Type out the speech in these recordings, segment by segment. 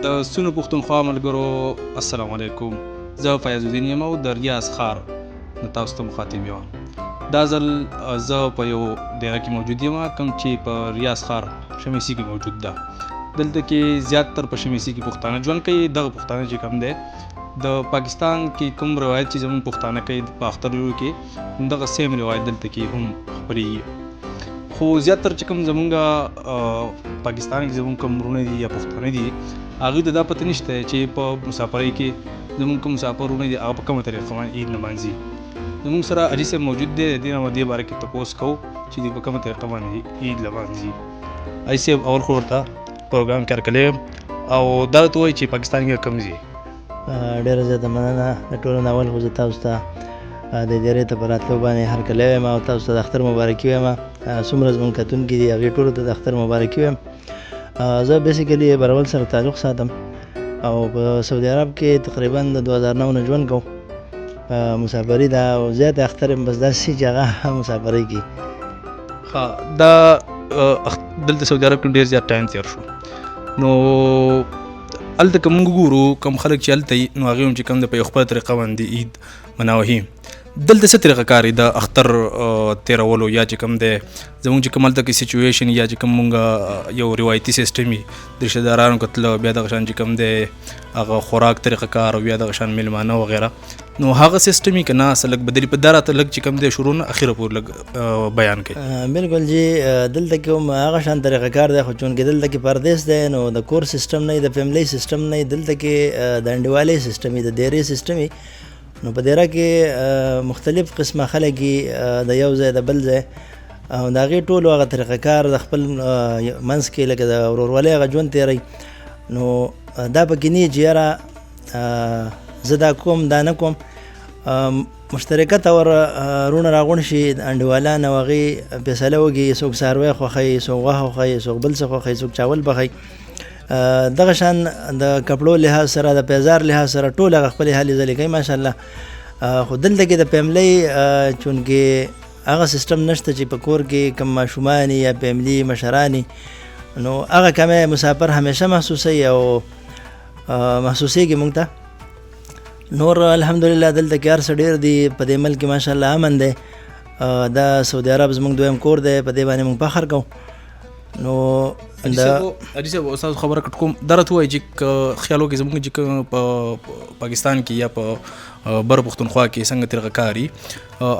د سونو پښتونخوا ملګرو السلام علیکم. زه فیاض الدین یم او د ریاض ښار د تاسو ته مخاطب یم. دا ځل زه په یو ډیره کې موجود یم کوم چې په ریاض ښار شمیسي کې موجود ده. دلته کې زیاتر په شمیسي کې پښتانه ژوند کوي. دغه پښتانه چې کوم دی د پاکستان کې کوم روایت چې زموږ پښتانه کوي په اخترونو کې همدغه سیم روایت دلته کې هم خپرېږي. خو زیاتر چې کوم زمونږ پاکستان کې زمونږ کوم وروڼه دي یا پښتانه دي هغوی ته دا پته نشته چې په مسافرۍ کې زمونږ کوم مسافر وروڼه دي هغه په کومه طریقه عید نمانځي. زمونږ سره حاجي صاحب موجود دی. د دې نه دې باره کې تپوس کوو چې دوی په کومه طریقه باندې عید لمانځي. حاجي صاحب اول خو ورته پروګرام کې هرکلی یم او دا راته ووایي چې پاکستان کې کوم ځای. ډېره زیاته مننه. د ټولو نه اول خو زه تاسو ته د ادارې ته په راتلو باندې هرکلی وایم او تاسو ته د اختر مبارکي وایم. څومره زموږ کتونکي دي هغې ټولو ته د اختر مبارکي وایم. زه بیسیکلي برول سره تعلق ساتم او په سعودي عرب کې تقریبا د 2009 نه ژوند کوم. مسافري ده او زیات اختر یم بس داسې چې هغه مسافرۍ کې. ښه دا دلته سعودي عرب کې ډېر زیات ټایم تېر شو نو هلته که موږ وګورو کوم خلک چې هلته وي نو هغوی هم چې کوم د په یو خپله طریقه باندې عید مناوهي. دلته څه طریقه کار د اختر تیرولو یا چې کوم دی زموږ چې کوم هلته کې سچویشن یا چې کوم مونږ یو روایتي سیسټم وي د رشته دارانو کتله بیا دغه شان چې کوم دی هغه خوراک طریقه کار او بیا دغه شان میلمانه وغیره نو هغه سیسټم یې که نه څه لږ بدلي په دا راته لږ چې کوم دی شروع نه اخره پورې لږ بیان کوي. بلکل جی دلته کې هم هغه شان طریقه کار دی خو چونکې دلته کې پردیس دی نو د کور سیسټم نه د فیملی سیسټم نه دلته کې د انډیوالۍ سیسټم د دیرې سیسټم نو په دیره کې مختلف قسمه خلک د یو ځای د بل ځای او د هغې ټولو هغه طریقه کار د خپل منځ کې لکه د ورورولۍ هغه ژوند تېروي. نو دا پکې نه چې یاره زه دا کوم دا نه کوم. مشترکه طور وروڼه راغونډ شي انډیوالان او هغې فیصله وکړي څوک څاروی خوښوي څوک غوښه خوښوي څوک بل څه خوښوي څوک چاول پخوي. دغه شان د کپړو لحاظ سره د پیزار لحاظ سره ټول هغه خپلې هلې ځلې کوي ماشاءالله. خو دلته کې د فیملی چونکې هغه سیسټم نشته چې په کور کې کوم ماشومان یا فیملی مشران نو هغه کمی مسافر همیشه محسوسوي او محسوسیږي موږ ته. نور الحمدلله دلته کې هر څه ډېر دي په دې ملک کې ماشاءالله امن دی. دا سعودي عرب زموږ دویم کور دی په دې باندې موږ فخر کوو. نو حاجي صاحب ستاسو خبره کټ کوم دا راته ووایي چې خیال وکړئ زموږ چې په پاکستان کې یا په بر پښتونخوا کې څنګه طریقه کاري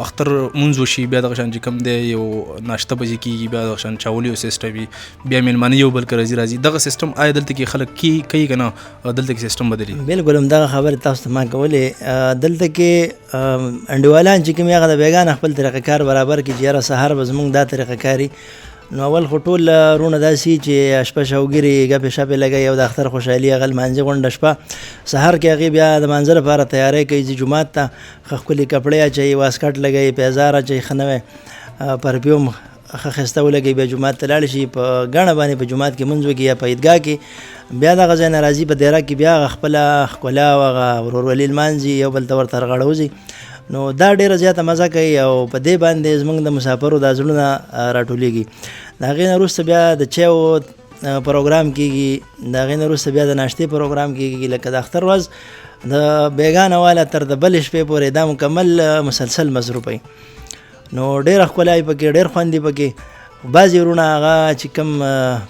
اختر مونځ وشي بیا دغه شان چې کوم دی یو ناشته پسې کېږي بیا دغه شان چاول یو سیسټم وي بیا میلمانه یو بل که راځي دغه سیسټم آیا دلته کې خلک کوي که نه دلته کې سیسټم بدلي؟ بلکل همدغه خبرې تاسو ته ما کولې. دلته کې انډیوالان چې کوم هغه د بیګانه خپل طریقه کار برابر کړي چې یاره سهار به زموږ دا طریقه کاري. نو اول خو ټول وروڼه داسې چې شپه شوګیرې ګپې شپې لګوي او د اختر خوشحالي هغه لمانځي غونډه شپه سهار کې هغې بیا د مانځه لپاره تیاری کوي ځي جومات ته ښه ښکلي کپړې اچوي واسکټ لګوي پیزار اچوي ښه نوی پرفیوم ښه ښایسته ولګوي بیا جومات ته لاړ شي په ګڼه باندې په جومات کې لمونځ وکړي یا په عیدګاه کې بیا دغه ځای نه راځي په دیره کې بیا هغه خپله ښکلا او هغه ورورولي لمانځي یو بل ته ورته رغړوځي. نو دا ډېره زیاته مزه کوي او په دې باندې زموږ د مسافرو دا زړونه راټولیږي. د هغې نه وروسته بیا د چایو پروګرام کېږي د هغې نه وروسته بیا د ناشتې پروګرام کېږي لکه د اختر ورځ د بیګانه والا تر د بلې شپې پورې دا مکمل مسلسل مصروف وي. نو ډېره ښکلا یې پکې ډېر خوند یې پکې. بعضې وروڼه هغه چې کوم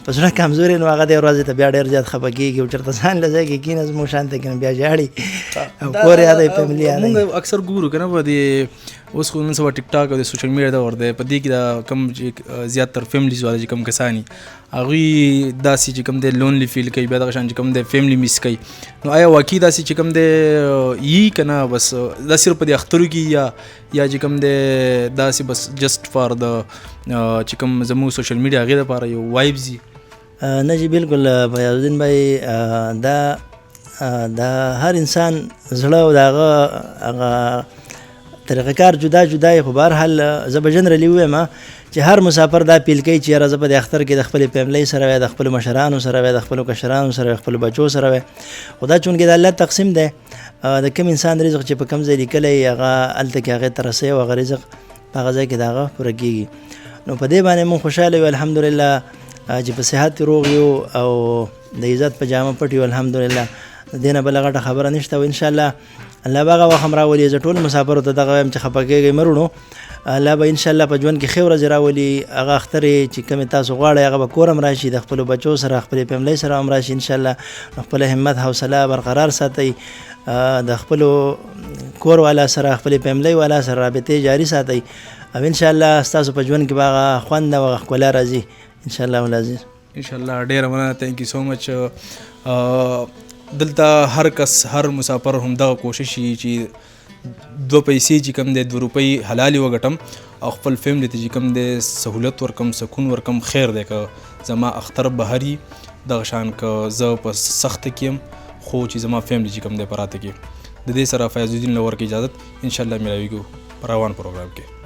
په زړه کمزوري نو هغه دې ورځې ته بیا ډېر زیات خفه کېږي او چېرته ځان له ځای کې کښېنه زموږ شان ته کښېنه بیا ژاړي او کور یادوي فیملي یادوي. موږ اکثر ګورو که نه په دې اوس خو نن سبا ټیک ټاک او د سوشل میډیا دور دی په دې کې دا کوم چې زیاتر فیملیز والا چې کوم کسان دي هغوی داسې چې کوم دی لونلی فیل کوي بیا دغه شان چې کوم دی فیملی مس کوي. نو آیا واقعي داسې چې کوم دی یي که نه بس دا صرف په دې اخترو کې یا چې کوم دی داسې بس جسټ فار د چې کوم زموږ سوشل میډیا هغې دپاره یو وایبز دي؟ نه جی بلکل فیاض الدین بھائی دا هر انسان زړه او د هغه طریقه کار جدا جدا خو بهرحال زه به جنرالي ووایم چې هر مسافر دا پیل کوي چې یاره زه به د اختر کې د خپلې فیملی سره وی د خپلو مشرانو سره وی د خپلو کشرانو سره وی خپلو بچو سره وی. خو دا چونکې د الله تقسیم دی د کوم انسان رزق چې په کوم ځای لیکلی هغه هلته کې هغې ته رسوي او هغه رزق په هغه ځای کې د هغه پوره کېږي. نو په دې باندې مونږ خوشحاله یو الحمدلله. چې په صحت روغ یو او د عزت په جامه پټ یو الحمدلله. د دې نه بله غټه خبره نشته او انشاءالله الله به هغه وخت هم راولي. زه ټول مسافرو ته دغه وایم چې خفه کېږئ مه وروڼو، الله به انشاءالله په ژوند کې ښې ورځې راولي. هغه اخترې چې کومې تاسو غواړئ هغه به کور هم راشي، د خپلو بچو سره خپلې فیملۍ سره هم راشي انشاءالله. خپله همت حوصله برقرار ساتئ، د خپلو کور والا سره خپلې فیملۍ والا سره رابطې جاري ساتئ او انشاءالله ستاسو په ژوند کې به هغه خوند او هغه ښکلا راځي انشاءالله العزیز. انشاءالله ډېره مننه، تھینک یو سو مچ. دلته هر کس هر مسافر هم دغه کوشش وي چې 2 پیسې چې کوم دی 2 روپۍ حلالې وګټم او خپل فیملی ته چې کوم دی سهولت ورکم، سکون ورکم. خیر دی که زما اختر بهر وي دغه شان که زه په سخته کې یم خو چې زما فیملی چې کوم دی په راته کې. د دې سره فیض الدین له ورکې اجازت انشاءالله میلاویږو په روان پروګرام کې.